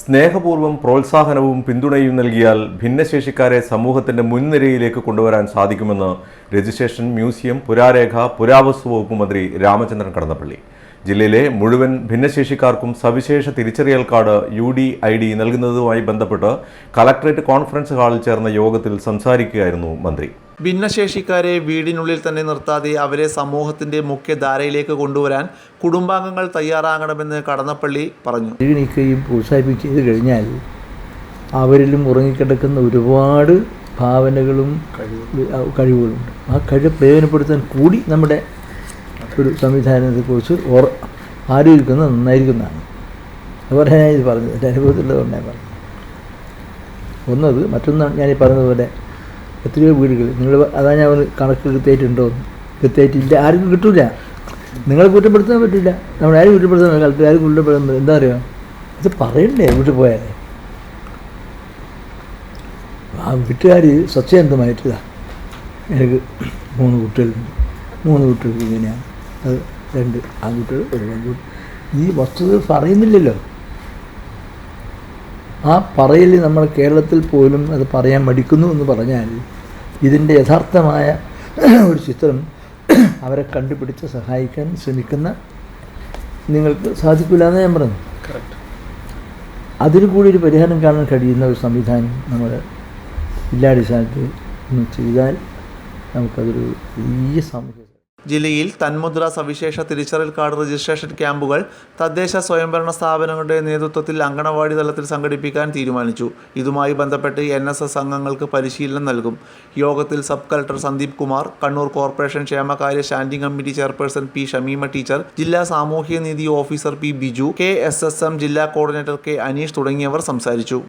സ്നേഹപൂർവ്വം പ്രോത്സാഹനവും പിന്തുണയും നൽകിയാൽ ഭിന്നശേഷിക്കാരെ സമൂഹത്തിന്റെ മുൻനിരയിലേക്ക് കൊണ്ടുവരാൻ സാധിക്കുമെന്ന് രജിസ്ട്രേഷൻ, മ്യൂസിയം, പുരാരേഖ, പുരാവസ്തു വകുപ്പ് മന്ത്രി രാമചന്ദ്രൻ കടന്നപ്പള്ളി. ജില്ലയിലെ മുഴുവൻ ഭിന്നശേഷിക്കാർക്കും സവിശേഷ തിരിച്ചറിയൽ കാർഡ് UDID നൽകുന്നതുമായി ബന്ധപ്പെട്ട് കളക്ടറേറ്റ് കോൺഫറൻസ് ഹാളിൽ ചേർന്ന യോഗത്തിൽ സംസാരിക്കുകയായിരുന്നു മന്ത്രി. ഭിന്നശേഷിക്കാരെ വീടിനുള്ളിൽ തന്നെ നിർത്താതെ അവരെ സമൂഹത്തിന്റെ മുഖ്യധാരയിലേക്ക് കൊണ്ടുവരാൻ കുടുംബാംഗങ്ങൾ തയ്യാറാകണമെന്ന് കടന്നപ്പള്ളി പറഞ്ഞു. പ്രോത്സാഹിപ്പിച്ചു കഴിഞ്ഞാൽ അവരിലും ഉറങ്ങിക്കിടക്കുന്ന ഒരുപാട് ഭാവനകളും കഴിവുകളുണ്ട്. ആ കഴിവ് പ്രയോജനപ്പെടുത്താൻ കൂടി നമ്മുടെ ഒരു സംവിധാനത്തെക്കുറിച്ച് ആലോചിക്കുന്നത് നന്നായിരിക്കുന്നതാണ്. അതുപോലെ ഞാൻ ഇത് പറഞ്ഞത് എൻ്റെ അനുഭവത്തിലുള്ളതുകൊണ്ടാണ് പറഞ്ഞത്. ഒന്നത് മറ്റൊന്നാണ് ഞാനീ പറഞ്ഞതുപോലെ എത്രയോ വീടുകൾ നിങ്ങൾ അതാ ഞാൻ കണക്ക് കൃത്യമായിട്ടുണ്ടോ? കൃത്യമായിട്ടില്ല, ആർക്കും കിട്ടില്ല. നിങ്ങളെ കുറ്റപ്പെടുത്താൻ പറ്റില്ല, നമ്മൾ ആരും കുറ്റപ്പെടുത്താൻ കാലത്ത് ആരും കുറ്റപ്പെടുന്നത് എന്താ അറിയുക? ഇത് പറയണ്ടേ വീട്ടിൽ പോയാൽ? ആ വീട്ടുകാർ സത്യസന്ധമായിട്ടില്ല. എനിക്ക് 3 കുട്ടികളുണ്ട്, 3 കുട്ടികൾക്ക് ഇങ്ങനെയാണ്, അത് 2 ആൺകുട്ടികൾ 1 പെൺകുട്ടി. ഈ വസ്തുത പറയുന്നില്ലല്ലോ. ആ പറയൽ നമ്മൾ കേരളത്തിൽ പോലും അത് പറയാൻ മടിക്കുന്നു എന്ന് പറഞ്ഞാൽ ഇതിൻ്റെ യഥാർത്ഥമായ ഒരു ചിത്രം അവരെ കണ്ടുപിടിച്ച് സഹായിക്കാൻ ശ്രമിക്കുന്ന നിങ്ങൾക്ക് സാധിക്കില്ല എന്ന് ഞാൻ പറഞ്ഞു. അതിന് കൂടി ഒരു പരിഹാരം കാണാൻ കഴിയുന്ന ഒരു സംവിധാനം നമ്മൾ ജില്ലാടിസ്ഥാനത്തിൽ ഒന്ന് ചെയ്താൽ നമുക്കതൊരു വലിയ സാമൂഹ്യ. ജില്ലയിൽ തന്മുദ്ര സവിശേഷ തിരിച്ചറിയൽ കാർഡ് രജിസ്ട്രേഷൻ ക്യാമ്പുകൾ തദ്ദേശ സ്വയംഭരണ സ്ഥാപനങ്ങളുടെ നേതൃത്വത്തിൽ അങ്കണവാടി തലത്തിൽ സംഘടിപ്പിക്കാൻ തീരുമാനിച്ചു. ഇതുമായി ബന്ധപ്പെട്ട് NSS അംഗങ്ങൾക്ക് പരിശീലനം നൽകും. യോഗത്തിൽ sub collector Sandeep Kumar, Kannur corporation ക്ഷേമകാര്യ standing committee chairperson P. Shameema teacher, ജില്ലാ സാമൂഹ്യനീതി ഓഫീസർ P. ബിജു, KSSM ജില്ലാ കോർഡിനേറ്റർ K. അനീഷ് തുടങ്ങിയവർ സംസാരിച്ചു.